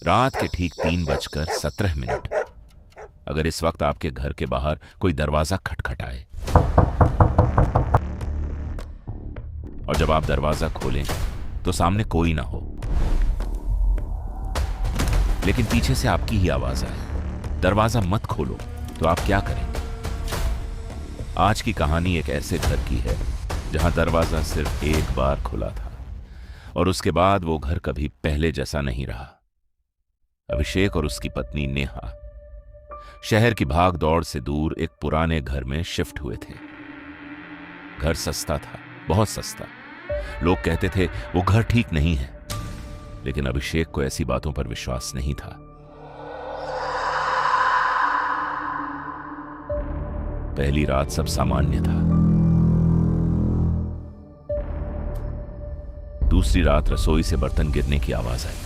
रात के ठीक 3:17। अगर इस वक्त आपके घर के बाहर कोई दरवाजा खटखटाए और जब आप दरवाजा खोलें तो सामने कोई ना हो, लेकिन पीछे से आपकी ही आवाज आए, दरवाजा मत खोलो, तो आप क्या करें? आज की कहानी एक ऐसे घर की है जहां दरवाजा सिर्फ एक बार खुला था और उसके बाद वो घर कभी पहले जैसा नहीं रहा। अभिषेक और उसकी पत्नी नेहा शहर की भाग दौड़ से दूर एक पुराने घर में शिफ्ट हुए थे। घर सस्ता था, बहुत सस्ता। लोग कहते थे वो घर ठीक नहीं है, लेकिन अभिषेक को ऐसी बातों पर विश्वास नहीं था। पहली रात सब सामान्य था। दूसरी रात रसोई से बर्तन गिरने की आवाज आई।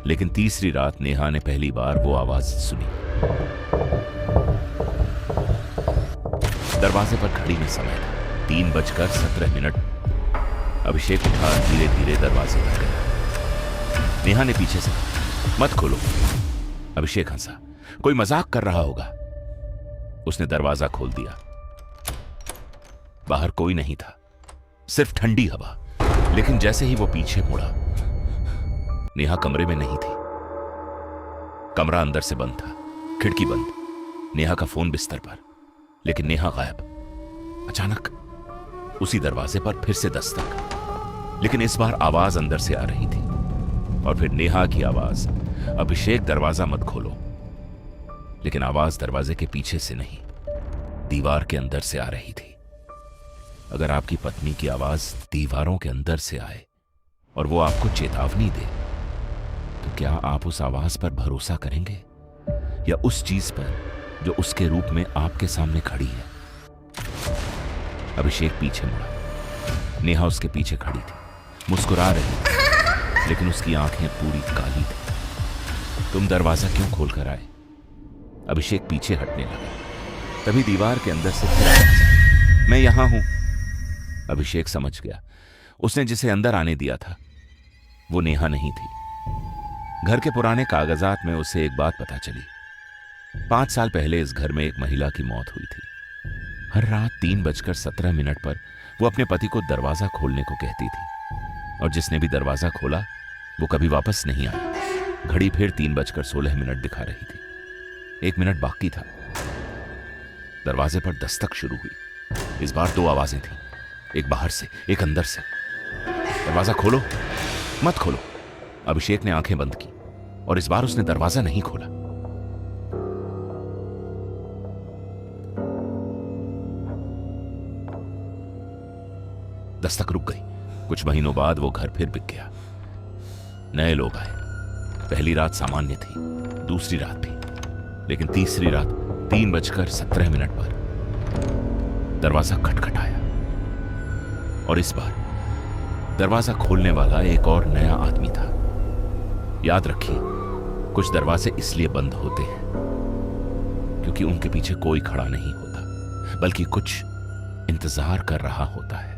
लेकिन तीसरी रात नेहा ने पहली बार वो आवाज सुनी। दरवाजे पर घड़ी में समय था 3:17। अभिषेक उठा धीरे धीरे दरवाजे पर गया। नेहा ने पीछे से कहा, मत खोलो। अभिषेक हंसा, कोई मजाक कर रहा होगा। उसने दरवाजा खोल दिया। बाहर कोई नहीं था, सिर्फ ठंडी हवा। लेकिन जैसे ही वो पीछे मुड़ा, नेहा कमरे में नहीं थी। कमरा अंदर से बंद था, खिड़की बंद, नेहा का फोन बिस्तर पर, लेकिन नेहा गायब। अचानक उसी दरवाजे पर फिर से दस्तक, लेकिन इस बार आवाज अंदर से आ रही थी। और फिर नेहा की आवाज, अभिषेक दरवाजा मत खोलो। लेकिन आवाज दरवाजे के पीछे से नहीं, दीवार के अंदर से आ रही थी। अगर आपकी पत्नी की आवाज दीवारों के अंदर से आए और वो आपको चेतावनी दे, तो क्या आप उस आवाज पर भरोसा करेंगे या उस चीज पर जो उसके रूप में आपके सामने खड़ी है? अभिषेक पीछे मुड़ा। नेहा उसके पीछे खड़ी थी, मुस्कुरा रही थी, लेकिन उसकी आंखें पूरी काली थी। तुम दरवाजा क्यों खोलकर आए? अभिषेक पीछे हटने लगा। तभी दीवार के अंदर से फिर आवाज आई, मैं यहां हूं। अभिषेक समझ गया, उसने जिसे अंदर आने दिया था वो नेहा नहीं थी। घर के पुराने कागजात में उसे एक बात पता चली। 5 साल पहले इस घर में एक महिला की मौत हुई थी। हर रात 3:17 पर वो अपने पति को दरवाजा खोलने को कहती थी, और जिसने भी दरवाजा खोला वो कभी वापस नहीं आया। घड़ी फिर 3:16 दिखा रही थी। 1 मिनट बाकी था। दरवाजे पर दस्तक शुरू हुई। इस बार 2 आवाजें थीं, एक बाहर से, एक अंदर से। दरवाजा खोलो, मत खोलो। अभिषेक ने आंखें बंद की और इस बार उसने दरवाजा नहीं खोला। दस्तक रुक गई। कुछ महीनों बाद वो घर फिर बिक गया। नए लोग आए। पहली रात सामान्य थी, दूसरी रात भी, लेकिन तीसरी रात 3:17 पर दरवाजा खटखटाया और इस बार दरवाजा खोलने वाला एक और नया आदमी था। याद रखिए, कुछ दरवाजे इसलिए बंद होते हैं क्योंकि उनके पीछे कोई खड़ा नहीं होता, बल्कि कुछ इंतजार कर रहा होता है।